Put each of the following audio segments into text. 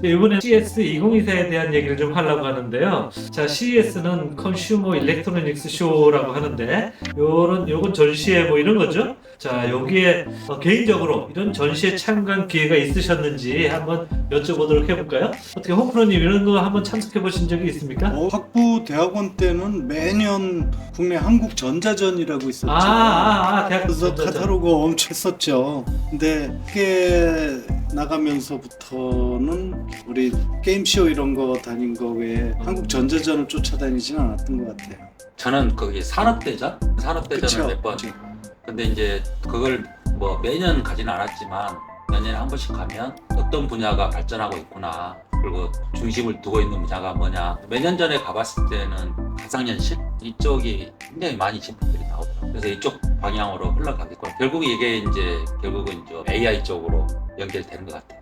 이번에 CES 2024에 대한 얘기를 좀 하려고 하는데요. 자, CES는 컨슈머 일렉트로닉스 쇼라고 하는데, 요건 전시회 뭐 이런 거죠. 자, 여기에 개인적으로 이런 전시회 참관 기회가 있으셨는지 한번 여쭤보도록 해볼까요? 어떻게 홍프로님 이런 거 한번 참석해 보신 적이 있습니까? 학부 대학원 때는 매년 국내 한국전자전이라고 있었죠. 대학 그래서 전자전. 카탈로그 엄청 했었죠. 근데 학교 나가면서부터는 우리 게임쇼 이런 거 다닌 거 외에 한국전자전을 쫓아다니지는 않았던 것 같아요. 저는 거기 산업대전을 몇 번. 근데 이제 그걸 뭐 매년 가지는 않았지만 몇 년에 한 번씩 가면 어떤 분야가 발전하고 있구나. 그리고 중심을 두고 있는 분야가 뭐냐. 몇 년 전에 가봤을 때는 가상현실 이쪽이 굉장히 많이 제품들이 나오더라고요. 그래서 이쪽 방향으로 흘러가겠고 결국 이게 이제 결국은 좀 AI 쪽으로 연결되는 것 같아요.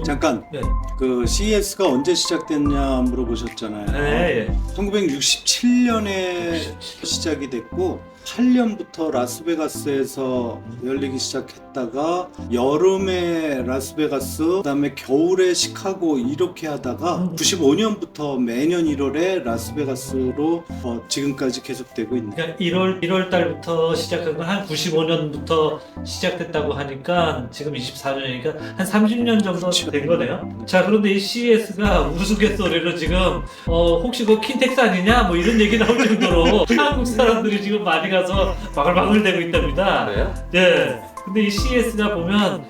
잠깐 네. 그 CES가 언제 시작됐냐 물어보셨잖아요. 네. 1967년에 시작이 됐고 8년부터 라스베가스에서 열리기 시작했다가 여름에 라스베가스, 그다음에 겨울에 시카고 이렇게 하다가 95년부터 매년 1월에 라스베가스로 지금까지 계속되고 있네요. 그러니까 1월 달부터 시작한 건 한 95년부터 시작됐다고 하니까 지금 24년이니까 한 30년 정도 된 거네요. 자, 그런데 이 CES가 우스갯소리로 지금 혹시 그 킨텍스 아니냐 뭐 이런 얘기 나올 정도로 한국 사람들이 지금 많이 가서 바글바글 대고 있답니다. 그래요? 네. 근데 이 CES가 보면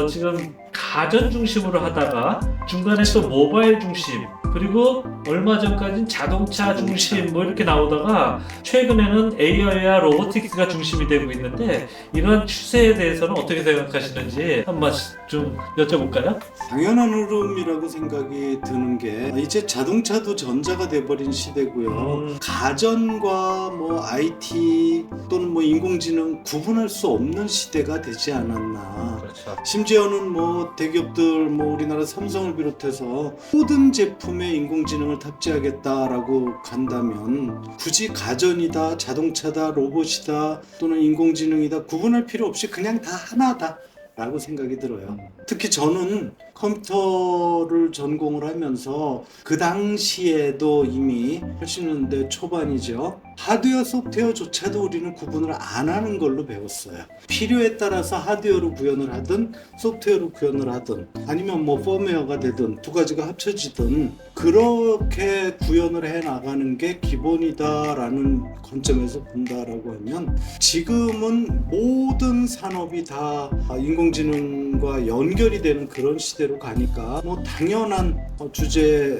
지금 가전 중심으로 하다가 중간에 또 모바일 중심, 그리고 얼마 전까지는 자동차 중심 뭐 이렇게 나오다가 최근에는 AI와 로보틱스가 중심이 되고 있는데 이런 추세에 대해서는 어떻게 생각하시는지 한번 좀 여쭤볼까요? 당연한 흐름이라고 생각이 드는 게 이제 자동차도 전자가 돼버린 시대고요. 가전과 뭐 IT 또는 뭐 인공지능 구분할 수 없는 시대가 되지 않았나. 그렇죠. 심지어는 뭐 대기업들 뭐 우리나라 삼성을 비롯해서 모든 제품에 인공지능을 탑재하겠다라고 간다면 굳이 가전이다, 자동차다, 로봇이다 또는 인공지능이다 구분할 필요 없이 그냥 다 하나다 라고 생각이 들어요. 특히 저는 컴퓨터를 전공을 하면서 그 당시에도 이미 80년대 초반이죠. 하드웨어 소프트웨어조차도 우리는 구분을 안 하는 걸로 배웠어요. 필요에 따라서 하드웨어로 구현을 하든 소프트웨어로 구현을 하든 아니면 뭐 펌웨어가 되든 두 가지가 합쳐지든 그렇게 구현을 해 나가는 게 기본이다라는 관점에서 본다라고 하면 지금은 모든 산업이 다 인공지능과 연결이 되는 그런 시대로 가니까 뭐 당연한 주제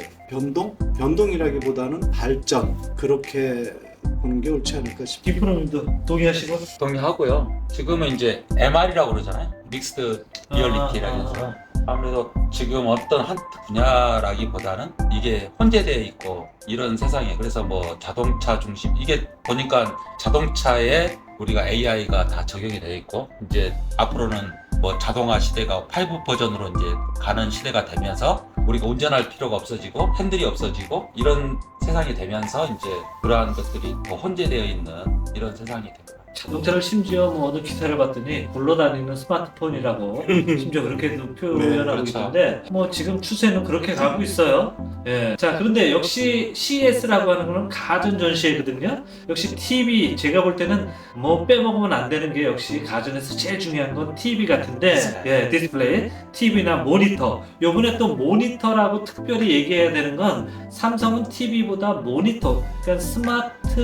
변동이라기보다는 발전 그렇게 보는 게 옳지 않을까 싶습니다. 김프로님도 동의하시고? 동의하고요. 지금은 이제 MR이라고 그러잖아요. 믹스드 리얼리티라고 해서 아무래도 지금 어떤 한 분야라기보다는 이게 혼재되어 있고 이런 세상에 그래서 뭐 자동차 중심 이게 보니까 자동차에 우리가 AI가 다 적용이 되어 있고 이제 앞으로는 뭐 자동화 시대가 5 버전으로 이제 가는 시대가 되면서 우리가 운전할 필요가 없어지고 핸들이 없어지고 이런 세상이 되면서 이제 그러한 것들이 더 혼재되어 있는 이런 세상이 됩니다. 자동차를 심지어 뭐 어느 기사를 봤더니 굴러다니는 스마트폰이라고 심지어 그렇게도 표현하고 그렇죠. 있는데 뭐 지금 추세는 그렇게 가고 있어요. 예. 자, 그런데 역시 CES라고 하는 거는 가전 전시회거든요. 역시 TV 제가 볼 때는 뭐 빼먹으면 안 되는 게 역시 가전에서 제일 중요한 건 TV 같은데 예, 디스플레이, TV나 모니터. 요번에 또 모니터라고 특별히 얘기해야 되는 건 삼성은 TV보다 모니터, 그러니까 스마트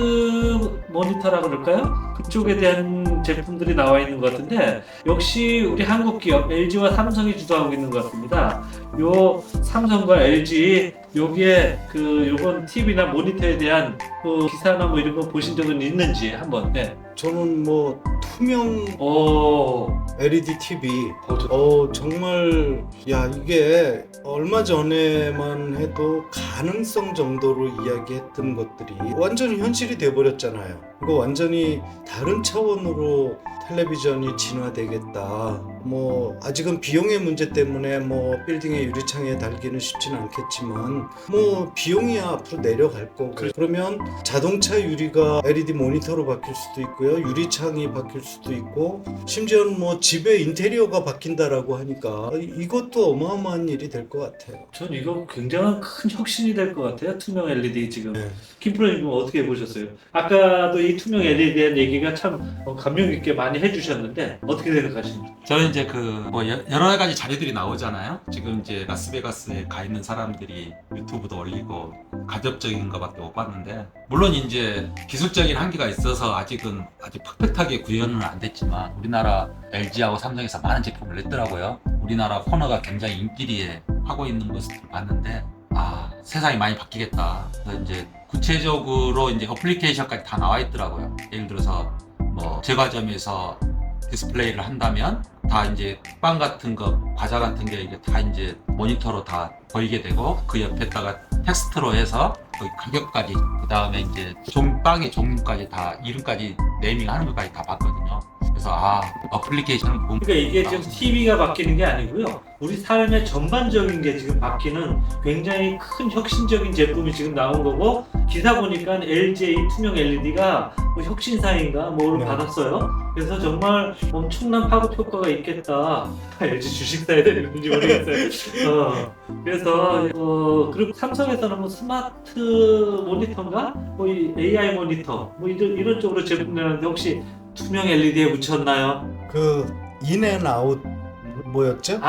모니터라고 그럴까요? 그쪽에 대한 제품들이 나와 있는 것 같은데 역시 우리 한국 기업 LG와 삼성이 주도하고 있는 것 같습니다. 요 삼성과 LG 여기에 요번 TV나 모니터에 대한 그 기사나 뭐 이런 거 보신 적은 있는지 한번. 네. 저는 뭐 투명 오. LED TV 정말 이게 얼마 전에만 해도 가능성 정도로 이야기했던 것들이 완전히 현실이 돼버렸잖아요. 이거 완전히 다른 차원으로 텔레비전이 진화되겠다. 뭐 아직은 비용의 문제 때문에 뭐 빌딩의 유리창에 달기는 쉽지는 않겠지만 뭐 비용이야 앞으로 내려갈 거고 그러면 자동차 유리가 LED 모니터로 바뀔 수도 있고요. 유리창이 바뀔 수도 있고 심지어는 뭐 집의 인테리어가 바뀐다라고 하니까 이것도 어마어마한 일이 될 것 같아요. 전 이거 굉장한 큰 혁신이 될 것 같아요. 투명 LED 지금. 네. 김프로님 어떻게 보셨어요? 아까도 이 투명 LED에 대한 얘기가 참 감명 깊게 많이 해주셨는데 어떻게 생각하십니까? 저는 이제 뭐 여러 가지 자료들이 나오잖아요. 지금 이제 라스베가스에 가 있는 사람들이 유튜브도 올리고 가접적인 것밖에 못 봤는데, 물론 이제 기술적인 한계가 있어서 아직은 아직 퍼펙트하게 구현은 안 됐지만 우리나라 LG하고 삼성에서 많은 제품을 냈더라고요. 우리나라 코너가 굉장히 인기리에 하고 있는 모습을 봤는데, 세상이 많이 바뀌겠다. 그래서 이제 구체적으로 이제 어플리케이션까지 다 나와 있더라고요. 예를 들어서 뭐 제과점에서 디스플레이를 한다면 다 이제 빵 같은 거, 과자 같은 게 이제 다 이제 모니터로 다 보이게 되고, 그 옆에다가 텍스트로 해서 거기 가격까지, 그 다음에 이제 빵의 종류까지 다 이름까지 네이밍하는 것까지 다 봤거든요. 그래서 어플리케이션은 뭐 그러니까 이게 지금 TV가 바뀌는 게 아니고요. 우리 삶의 전반적인 게 지금 바뀌는 굉장히 큰 혁신적인 제품이 지금 나온 거고, 기사 보니까 LG 투명 LED가 뭐 혁신사인가 뭐를 네. 받았어요. 그래서 정말 엄청난 파급 효과가 있겠다. LG 주식 사야 되는지 모르겠어요. 그래서 그리고 삼성에서는 뭐 스마트 모니터인가 뭐 이 AI 모니터 뭐 이런 쪽으로 제품 내놨는데 혹시 투명 LED에 묻혔나요? 그 인앤아웃 뭐였죠?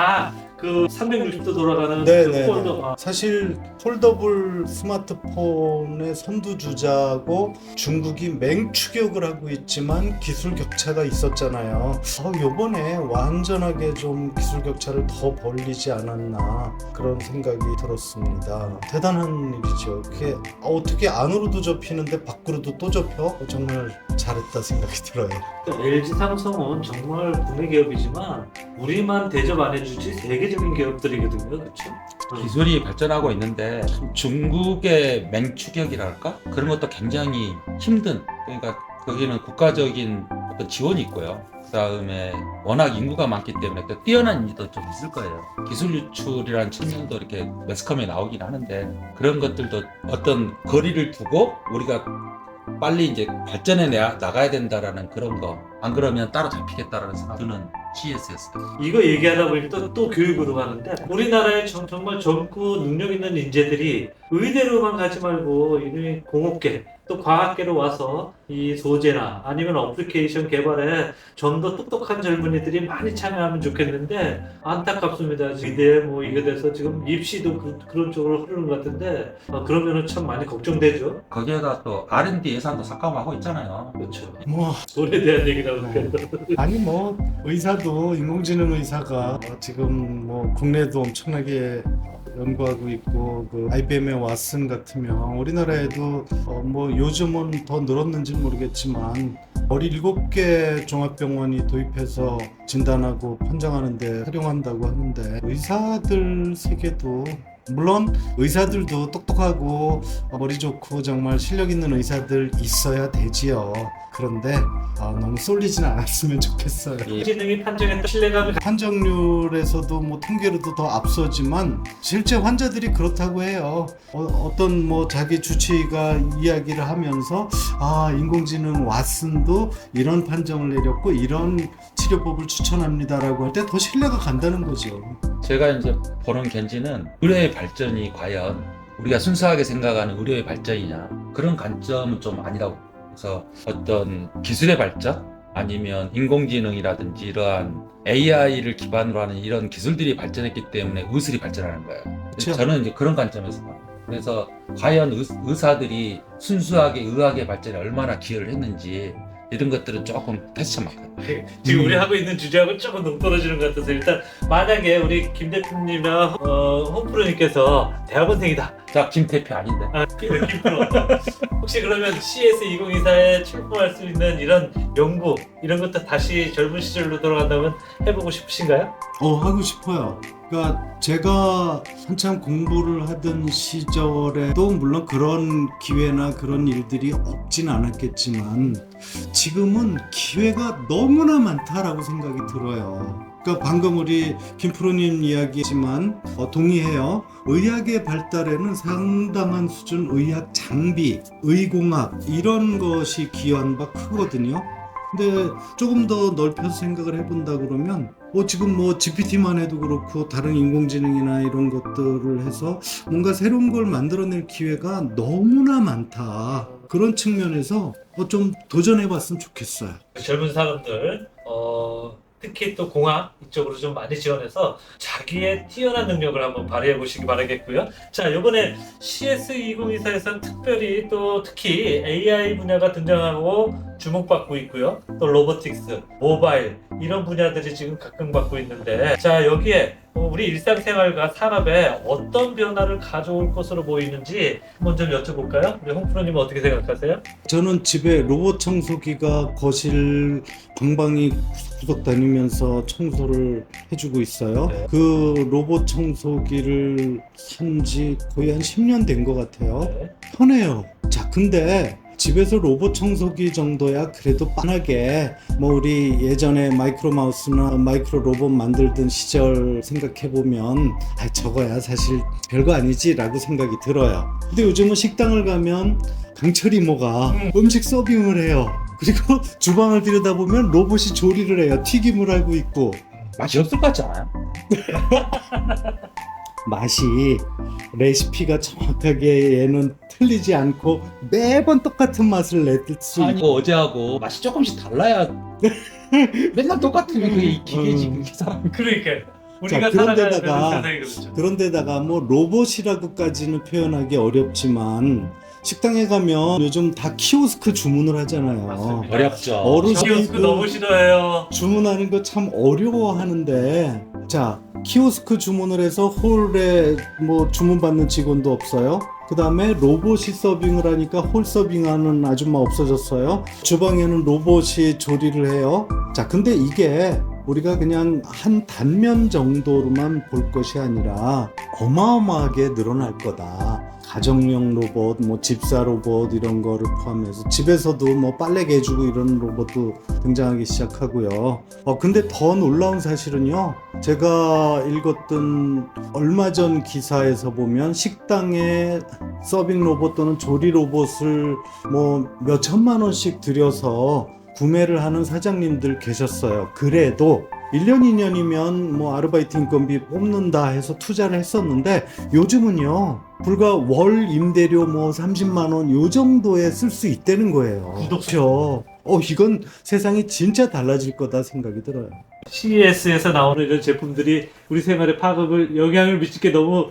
그 360도 돌아가는 그 네네네. 폴더. 사실 폴더블 스마트폰의 선두주자고 중국이 맹추격을 하고 있지만 기술 격차가 있었잖아요. 요번에 완전하게 좀 기술 격차를 더 벌리지 않았나 그런 생각이 들었습니다. 대단한 일이죠. 그게 어떻게 안으로도 접히는데 밖으로도 또 접혀? 정말 잘했다 생각이 들어요. LG 삼성은 정말 국내 기업이지만 우리만 대접 안 해주지 세계적인 기업들이거든요, 그렇죠? 기술이 발전하고 있는데 참 중국의 맹추격이랄까? 그런 것도 굉장히 힘든, 그러니까 거기는 국가적인 어떤 지원이 있고요. 그 다음에 워낙 인구가 많기 때문에 또 뛰어난 인지도 좀 있을 거예요. 기술 유출이라는 측면도 이렇게 매스컴에 나오긴 하는데, 그런 것들도 어떤 거리를 두고 우리가 빨리 이제 발전해 나가야 된다라는 그런 거, 안 그러면 따라잡히겠다라는 생각은 CES였어요. 이거 얘기하다 보니 또 교육으로 가는데, 우리나라에 정말 젊고 능력 있는 인재들이 의대로만 가지 말고 이런 공업계 또 과학계로 와서 이 소재나 아니면 어플리케이션 개발에 좀 더 똑똑한 젊은이들이 많이 참여하면 좋겠는데 안타깝습니다. 의대 뭐 이거 돼서 지금 입시도 그런 쪽으로 흐르는 것 같은데, 그러면은 참 많이 걱정되죠. 거기에다 또 R&D 예산도 삭감하고 있잖아요. 그렇죠. 뭐 돈에 대한 얘기 나오니까. 아니 뭐 의사도 인공지능 의사가 지금 뭐 국내도 엄청나게 연구하고 있고, 그 IBM의 왓슨 같으면 우리나라에도 뭐 요즘은 더 늘었는지는 모르겠지만 17개 종합병원이 도입해서 진단하고 판정하는데 활용한다고 하는데, 의사들 세계도 물론 의사들도 똑똑하고 머리 좋고 정말 실력 있는 의사들 있어야 되지요. 그런데 너무 쏠리지는 않았으면 좋겠어요. 인공지능이 판정했던 신뢰감이 판정률에서도 뭐 통계로도 더 앞서지만 실제 환자들이 그렇다고 해요. 어떤 뭐 자기 주치의가 이야기를 하면서 인공지능 왓슨도 이런 판정을 내렸고 이런 치료법을 추천합니다라고 할 때 더 신뢰가 간다는 거죠. 제가 이제 보는 견지는 의료의 발전이 과연 우리가 순수하게 생각하는 의료의 발전이냐, 그런 관점은 좀 아니라고. 그래서 어떤 기술의 발전 아니면 인공지능이라든지 이러한 AI를 기반으로 하는 이런 기술들이 발전했기 때문에 의술이 발전하는 거예요. 그렇죠. 저는 이제 그런 관점에서 봐요. 그래서 과연 의사들이 순수하게 의학의 발전에 얼마나 기여를 했는지, 이런 것들은 조금 퀘스천 마크예요. 지금 우리 하고 있는 주제하고 조금 동떨어지는 것 같아서, 일단 만약에 우리 김 대표님이나 홈프로님께서 대학원생이다. 자, 김 대표 아닌데. 김프로 혹시 그러면 CS 2024에 출품할 수 있는 이런 연구 이런 것도 다시 젊은 시절로 돌아간다면 해보고 싶으신가요? 하고 싶어요. 그러니까 제가 한참 공부를 하던 시절에도 물론 그런 기회나 그런 일들이 없진 않았겠지만 지금은 기회가 너무나 많다라고 생각이 들어요. 그러니까 방금 우리 김프로님 이야기지만 동의해요. 의학의 발달에는 상당한 수준 의학 장비, 의공학 이런 것이 기여한 바 크거든요. 근데 조금 더 넓혀서 생각을 해본다 그러면 지금 뭐 GPT만 해도 그렇고 다른 인공지능이나 이런 것들을 해서 뭔가 새로운 걸 만들어낼 기회가 너무나 많다. 그런 측면에서 좀 도전해봤으면 좋겠어요. 젊은 사람들 특히 또 공학 이쪽으로 좀 많이 지원해서 자기의 뛰어난 능력을 한번 발휘해 보시기 바라겠고요. 자, 이번에 CS2024에서는 특별히 또 특히 AI 분야가 등장하고 주목받고 있고요. 또 로보틱스, 모바일 이런 분야들이 지금 각광받고 있는데, 자, 여기에 우리 일상생활과 산업에 어떤 변화를 가져올 것으로 보이는지 먼저 여쭤볼까요? 우리 홍 프로님은 어떻게 생각하세요? 저는 집에 로봇 청소기가 거실 방방이 구석구석 다니면서 청소를 해주고 있어요. 네. 그 로봇 청소기를 산 지 거의 한 10년 된 것 같아요. 네. 편해요. 자, 근데 집에서 로봇 청소기 정도야 그래도 빤하게 뭐 우리 예전에 마이크로 마우스나 마이크로 로봇 만들던 시절 생각해보면 저거야 사실 별거 아니지 라고 생각이 들어요. 근데 요즘은 식당을 가면 강철 이모가 음식 서빙을 해요. 그리고 주방을 들여다보면 로봇이 조리를 해요. 튀김을 하고 있고. 맛이 없을 것 같지 않아요? 맛이 레시피가 정확하게 얘는 틀리지 않고 매번 똑같은 맛을 낼 수 아니 있고. 어제하고 맛이 조금씩 달라야 맨날 똑같으면 그게 이 기계지 그게 사람. 그러니까 우리가 자, 살아가는 그런데다가- 세상이 그렇죠. 그런데다가 뭐 로봇이라고까지는 표현하기 어렵지만 식당에 가면 요즘 다 키오스크 주문을 하잖아요. 맞습니다. 어렵죠. 어르신- 키오스크 그- 너무 싫어해요. 주문하는 거 참 어려워하는데, 자, 키오스크 주문을 해서 홀에 뭐 주문받는 직원도 없어요. 그 다음에 로봇이 서빙을 하니까 홀 서빙하는 아줌마 없어졌어요. 주방에는 로봇이 조리를 해요. 자, 근데 이게 우리가 그냥 한 단면 정도로만 볼 것이 아니라 어마어마하게 늘어날 거다. 가정용 로봇, 뭐 집사 로봇 이런 거를 포함해서 집에서도 뭐 빨래 개주고 이런 로봇도 등장하기 시작하고요. 근데 더 놀라운 사실은요. 제가 읽었던 얼마 전 기사에서 보면 식당에 서빙 로봇 또는 조리 로봇을 뭐 몇 천만 원씩 들여서 구매를 하는 사장님들 계셨어요. 그래도 1년, 2년이면 뭐 아르바이트 인건비 뽑는다 해서 투자를 했었는데 요즘은요 불과 월 임대료 뭐 30만 원 요 정도에 쓸 수 있다는 거예요. 그렇죠. 이건 세상이 진짜 달라질 거다 생각이 들어요. CES에서 나오는 이런 제품들이 우리 생활에 파급을 영향을 미칠 게 너무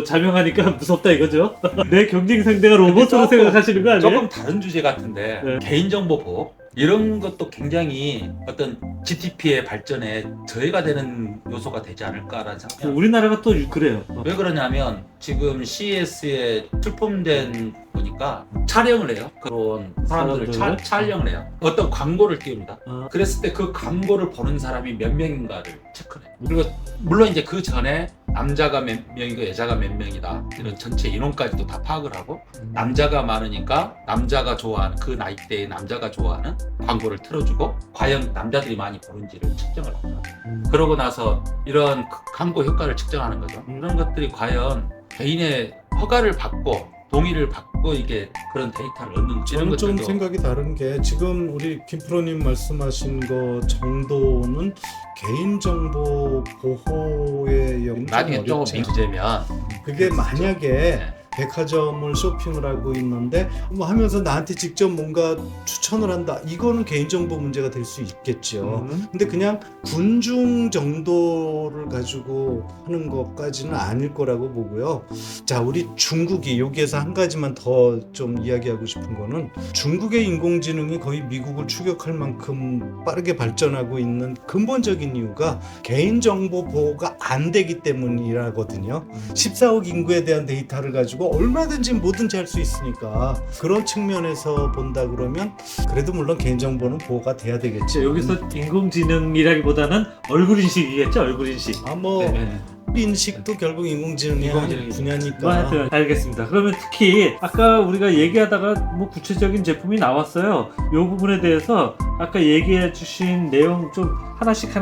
자명하니까 무섭다 이거죠. 내 경쟁 상대가 로봇으로 생각하시는 거 아니에요? 조금 다른 주제 같은데 네. 개인정보 보호 이런 것도 굉장히 어떤 GDP의 발전에 저해가 되는 요소가 되지 않을까라는 생각이 우리나라가 또 그래요. 왜 그러냐면 지금 CES에 출품된 보니까 촬영을 해요. 그런 사람들을 사람들을? 촬영을 해요. 어떤 광고를 띄웁니다. 아. 그랬을 때 그 광고를 보는 사람이 몇 명인가를 체크를 해요. 그리고 물론 이제 그 전에 남자가 몇 명이고 여자가 몇 명이다 이런 전체 인원까지도 다 파악을 하고 남자가 많으니까 남자가 좋아하는 그 나이대의 남자가 좋아하는 광고를 틀어주고 과연 남자들이 많이 보는지를 측정을 합니다. 그러고 나서 이런 광고 효과를 측정하는 거죠. 이런 것들이 과연 개인의 허가를 받고 동의를 받고 이게 그런 데이터를 얻는 이런 저는 좀 것들도 생각이 다른 게 지금 우리 김프로님 말씀하신 거 정도는 개인정보 보호의 영역이 나중에 조금 어렵지. 민주제면 그게 그렇죠. 만약에 네. 백화점을 쇼핑을 하고 있는데 뭐 하면서 나한테 직접 뭔가 추천을 한다. 이거는 개인정보 문제가 될 수 있겠죠. 근데 그냥 군중 정도를 가지고 하는 것까지는 아닐 거라고 보고요. 자, 우리 중국이 여기에서 한 가지만 더 좀 이야기하고 싶은 거는 중국의 인공지능이 거의 미국을 추격할 만큼 빠르게 발전하고 있는 근본적인 이유가 개인정보 보호가 안 되기 때문이라거든요. 14억 인구에 대한 데이터를 가지고 얼마든지 뭐든지 할 수 있으니까 그런 측면에서 본다 그러면 그래도 물론 개인정보는 보호가 돼야 되겠지. 여기서 인공지능이라기보다는 얼굴 인식이겠죠, 얼굴 인식. 뭐 네. 인식도 결국 인공지능의 인공지능이죠. 분야니까. 뭐 하여튼 알겠습니다. 그러면 특히 아까 우리가 얘기하다가 뭐 구체적인 제품이 나왔어요. 이 부분에 대해서 아까 얘기해 주신 내용 좀 하나씩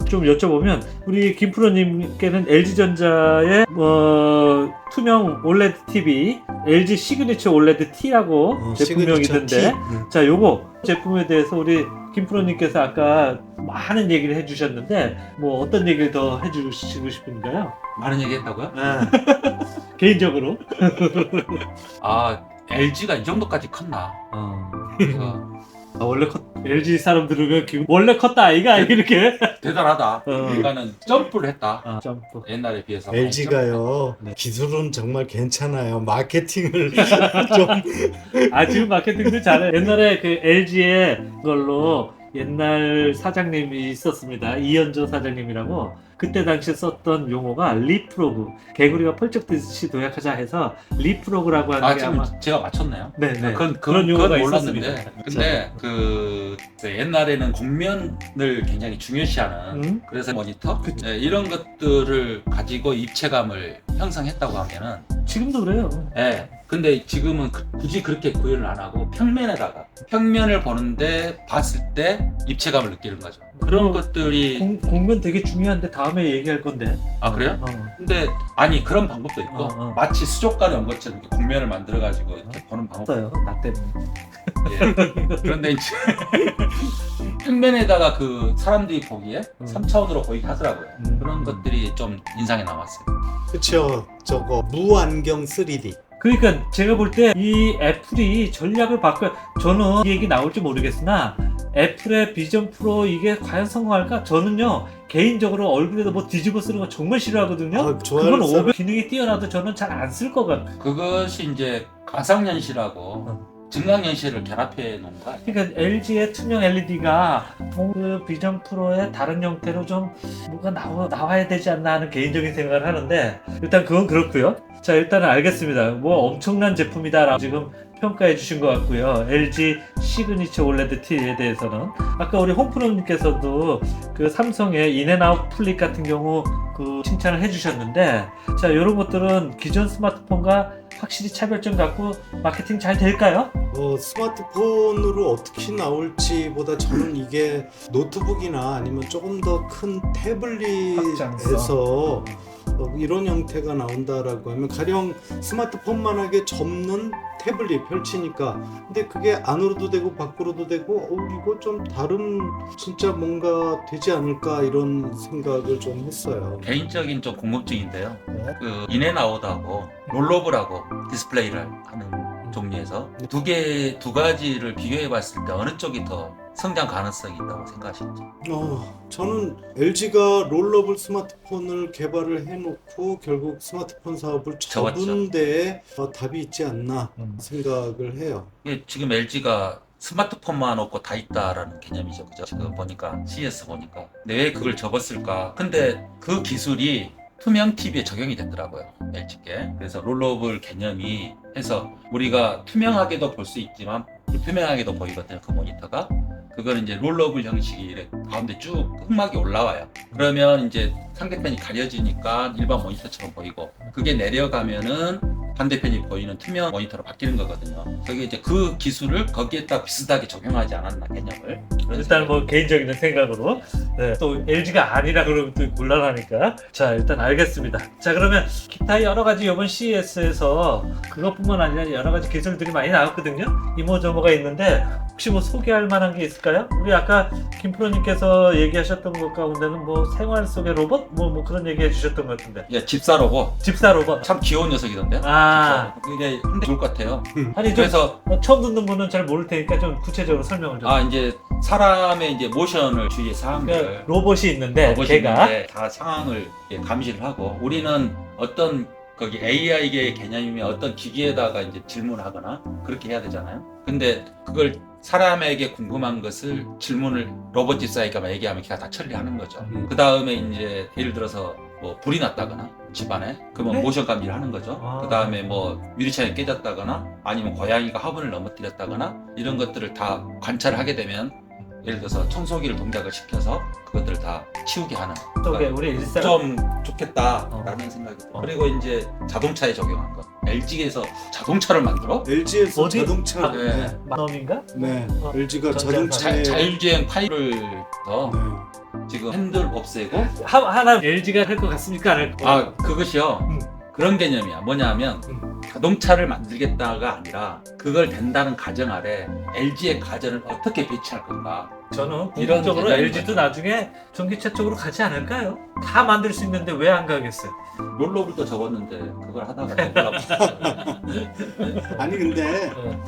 좀 여쭤보면 우리 김프로님께는 LG전자의 투명 OLED TV, LG 시그니처 OLED T라고 제품명이던데. 자, 요거 제품에 대해서 우리 김프로님께서 아까 많은 얘기를 해주셨는데 뭐 어떤 얘기를 더 해주시고 싶은가요? 많은 얘기 했다고요? 개인적으로. 아, LG가 이 정도까지 컸나? 그래서 원래 LG 사람 들으면 원래 컸다 아이가 이렇게. 대단하다. 인간은 점프를 했다. 점프. 옛날에 비해서. LG가요 기술은 정말 괜찮아요. 마케팅을 좀 지금 마케팅도 잘해. 옛날에 그 LG의 걸로 옛날 사장님이 있었습니다. 이현조 사장님이라고. 그때 당시에 썼던 용어가 리프로그, 개구리가 펄쩍 뜨듯이 도약하자 해서 리프로그라고 하는 게 지금 아마 제가 맞췄네요. 네네 그런 용어가 몰랐는데. 있었습니다. 근데 그 옛날에는 공면을 굉장히 중요시하는 그래서 모니터 네, 이런 것들을 가지고 입체감을 형성했다고 하면은 지금도 그래요. 네. 근데 지금은 굳이 그렇게 구현을 안 하고 평면에다가 평면을 보는데 봤을 때 입체감을 느끼는 거죠. 그런 것들이 공면 되게 중요한데 다음에 얘기할 건데. 아 그래요? 근데 아니 그런 방법도 있고 마치 수족관에 온 것처럼 이렇게 공면을 만들어 가지고 이렇게 보는 방법도 없어요. 나 때문에. 예. 그런데 이제 평면에다가 그 사람들이 보기에 3차원으로 보이게 하더라고요. 그런 것들이 좀 인상에 남았어요. 그쵸. 저거 무안경 3D. 그러니까 제가 볼 때 이 애플이 전략을 바꿔. 저는 이 얘기 나올지 모르겠으나 애플의 비전 프로 이게 과연 성공할까? 저는요 개인적으로 얼굴에다 뭐 뒤집어 쓰는 거 정말 싫어하거든요. 그건 500 기능이 뛰어나도 저는 잘 안 쓸 것 같아요. 그것이 이제 가상현실하고 증강현실을 결합해 놓은 거야. 그러니까 LG의 투명 LED가 그 비전 프로의 다른 형태로 좀 뭐가 나와야 되지 않나 하는 개인적인 생각을 하는데 일단 그건 그렇고요. 자, 일단은 알겠습니다. 뭐 엄청난 제품이다라고 지금 평가해 주신 것 같고요. LG 시그니처 OLED TV에 대해서는 아까 우리 홍프로님께서도 그 삼성의 인앤아웃 플립 같은 경우 그 칭찬을 해주셨는데 자, 이런 것들은 기존 스마트폰과 확실히 차별점 갖고 마케팅 잘 될까요? 스마트폰으로 어떻게 나올지보다 저는 이게 노트북이나 아니면 조금 더 큰 태블릿에서 이런 형태가 나온다라고 하면 가령 스마트폰만하게 접는 태블릿 펼치니까 근데 그게 안으로도 되고 밖으로도 되고 이거 좀 다른 진짜 뭔가 되지 않을까 이런 생각을 좀 했어요. 개인적인 좀 궁금증인데요. 그 인앤아웃하고 롤러블하고 디스플레이를 하는 종류에서 두 가지를 비교해 봤을 때 어느 쪽이 더 성장 가능성이 있다고 생각하시는지? 저는 LG가 롤러블 스마트폰을 개발을 해놓고 결국 스마트폰 사업을 접은 데에 답이 있지 않나 생각을 해요. 지금 LG가 스마트폰만 없고 다 있다라는 개념이죠, 그죠? 지금 보니까 CES 보니까 왜 그걸 접었을까? 근데 그 기술이 투명 TV에 적용이 됐더라고요, LG께. 그래서 롤러블 개념이 해서 우리가 투명하게도 볼 수 있지만 불투명하게도 보이거든요, 그 모니터가. 그걸 이제 롤러블 형식이 이렇게 가운데 쭉 흑막이 올라와요. 그러면 이제 상대편이 가려지니까 일반 모니터처럼 보이고 그게 내려가면은 반대편이 보이는 투명 모니터로 바뀌는 거거든요. 그게 이제 그 기술을 거기에다 비슷하게 적용하지 않았나 개념을. 일단 뭐 개인적인 생각으로 또 LG가 아니라 그러면 또 곤란하니까 자 일단 알겠습니다. 자 그러면 기타 여러 가지 이번 CES에서 그것뿐만 아니라 여러 가지 기술들이 많이 나왔거든요. 이모저모가 있는데 혹시 뭐 소개할 만한 게 있을까요? 우리 아까 김프로님께서 얘기하셨던 것 가운데는 뭐 생활 속의 로봇? 뭐 그런 얘기 해주셨던 것 같은데. 예, 집사 로봇. 집사 로봇. 참 귀여운 녀석이던데요. 이게 한대 좋을 것 같아요. 아니 그래서 처음 듣는 분은 잘 모를 테니까 좀 구체적으로 설명을 좀. 이제 사람의 이제 모션을 주위의 상황들. 로봇이 있는데 걔가 다 상황을 감시를 하고 우리는 어떤 거기 AI의 개념이면 어떤 기기에다가 이제 질문하거나 그렇게 해야 되잖아요. 근데 그걸 사람에게 궁금한 것을 질문을 로봇 집사에게 얘기하면 걔가 다 처리하는 거죠. 그 다음에 이제 예를 들어서 뭐 불이 났다거나 집안에 그러면 모션 감지를 하는 거죠. 그 다음에 뭐 유리창이 깨졌다거나 아니면 고양이가 화분을 넘어뜨렸다거나 이런 것들을 다 관찰을 하게 되면 예를 들어서 청소기를 동작을 시켜서 그것들을 다 치우게 하는 우리 일상 좀 좋겠다라는 생각이 들어요. 그리고 이제 자동차에 적용한 거. LG에서 자동차를 만들어? LG에서 어디? 자동차 마놈인가? 네. LG가 자동차에 자율주행 파일을 더 지금 핸들 없애고 하나 LG가 할 것 같습니까? 안 할 것 같습니까? 그것이요. 그런 개념이야. 뭐냐면 자동차를 만들겠다가 아니라 그걸 된다는 가정 아래 LG의 가전을 어떻게 배치할 건가. 저는 이런 궁극적으로 개념인 LG도 거죠. 나중에 전기차 쪽으로 가지 않을까요? 다 만들 수 있는데 왜 안 가겠어요? 롤러블도 접었는데 그걸 하다가 접으라고. 아니 근데 어.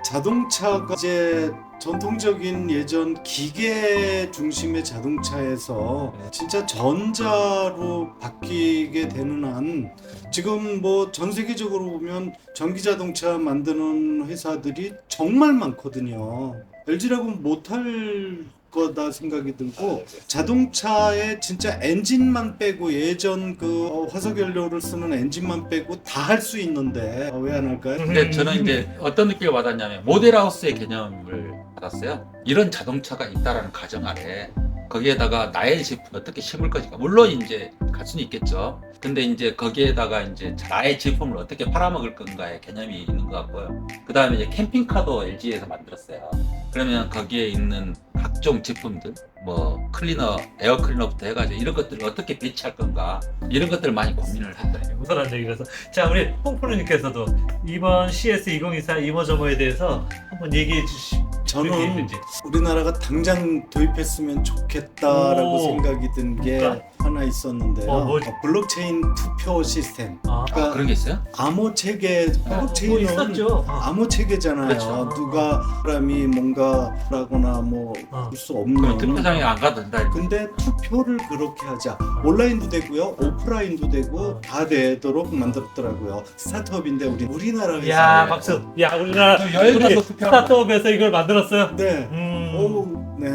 자동차가 이제 전통적인 예전 기계 중심의 자동차에서 진짜 전자로 바뀌게 되는 한 지금 뭐 전 세계적으로 보면 전기 자동차 만드는 회사들이 정말 많거든요. LG라고 못할 거다 생각이 들고 자동차에 진짜 엔진만 빼고 예전 그 화석연료를 쓰는 엔진만 빼고 다 할 수 있는데 왜 안 할까요? 근데 저는 이제 어떤 느낌을 받았냐면 모델하우스의 개념을 받았어요. 이런 자동차가 있다라는 가정 아래 거기에다가 나의 제품 어떻게 심을 것인가. 물론 이제 갈 수는 있겠죠. 근데 이제 거기에다가 이제 나의 제품을 어떻게 팔아먹을 건가의 개념이 있는 것 같고요. 그 다음에 이제 캠핑카도 LG에서 만들었어요. 그러면 거기에 있는 각종 제품들, 뭐 클리너, 에어 클리너부터 해가지고 이런 것들을 어떻게 배치할 건가 이런 것들을 많이 고민을 했더라고요. 무선한 얘기라서. 자, 우리 홍프로님께서도 이번 CS2024 이모저모에 대해서 한번 얘기해 주시죠. 저는 우리나라가 당장 도입했으면 좋겠다라고 오. 생각이 든 게 그러니까? 하나 있었는데요. 뭐지? 블록체인 투표 시스템. 아, 그러니까 그런 게 있어요? 암호 체계, 뭐 블록체인은 있었죠. 암호 체계잖아요. 그렇죠. 누가 사람이 뭔가라거나 뭐 할 수 그럼 없는. 투표장에 안 가도 된다. 근데 투표를 그렇게 하자. 온라인도 되고요, 오프라인도 되고 다 되도록 만들었더라고요. 스타트업인데 우리나라 회사에. 야, 박수. 야, 우리나라 여행 가서 우리 투표하는 스타트업에서 이걸 만들었어요. 네. 음. 네.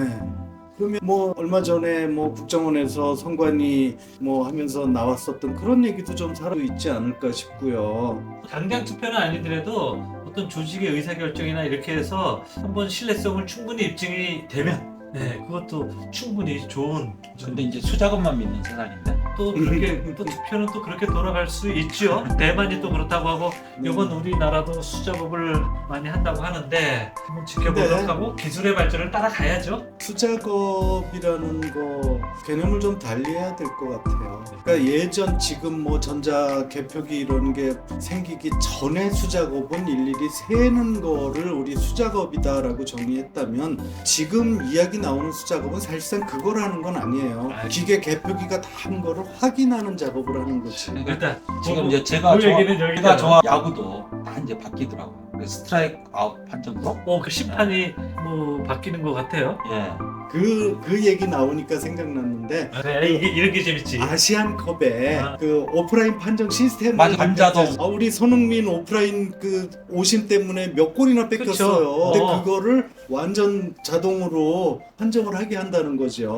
그러면 뭐 얼마 전에 뭐 국정원에서 선관위 뭐 하면서 나왔었던 그런 얘기도 좀 살아 있지 않을까 싶고요. 당장 투표는 아니더라도 어떤 조직의 의사결정이나 이렇게 해서 한번 신뢰성을 충분히 입증이 되면 네, 그것도 충분히 좋은. 근데 이제 수작업만 믿는 세상인데. 또 그렇게 또 투표는 또 그렇게 돌아갈 수 있죠. 대만이 또 그렇다고 하고 이번 우리나라도 수작업을 많이 한다고 하는데 한번 지켜보도록 네. 하고 기술의 발전을 따라가야죠. 수작업이라는 거 개념을 좀 달리해야 될 것 같아요. 그러니까 예전 지금 뭐 전자 개표기 이런 게 생기기 전에 수작업은 일일이 세는 거를 우리 수작업이다라고 정의했다면 지금 이야기 나오는 수작업은 사실상 그걸 하는 건 아니에요. 기계 개표기가 다 한 거를 확인하는 작업을 하는 거지. 일단 지금 이제 제가 그 얘기는 여기까지. 제가 좋아 야구도 다 이제 바뀌더라고요. 그 스트라이크 아웃 판정도. 그 심판이 뭐 바뀌는 것 같아요. 예. 그 얘기 나오니까 생각났는데 그래, 이게 이런 게 재밌지. 아시안컵에 아. 그 오프라인 판정 시스템을 맞아, 남자도. 우리 손흥민 오프라인 그 오심 때문에 몇 골이나 뺏겼어요. 그쵸. 근데 그거를 완전 자동으로 판정을 하게 한다는 거죠.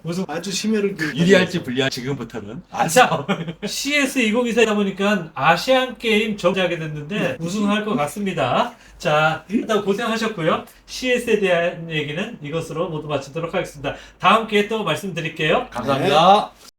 무슨 아주 심혈을 기울여. 유리할지 불리할지 지금부터는. 자, CS 2024다 보니까 아시안 게임 정지하게 됐는데 우승할 것 같습니다. 자, 일단 고생하셨고요. CS에 대한 얘기는 이것으로 모두 마치도록 하겠습니다. 다음 기회에 또 말씀드릴게요. 감사합니다.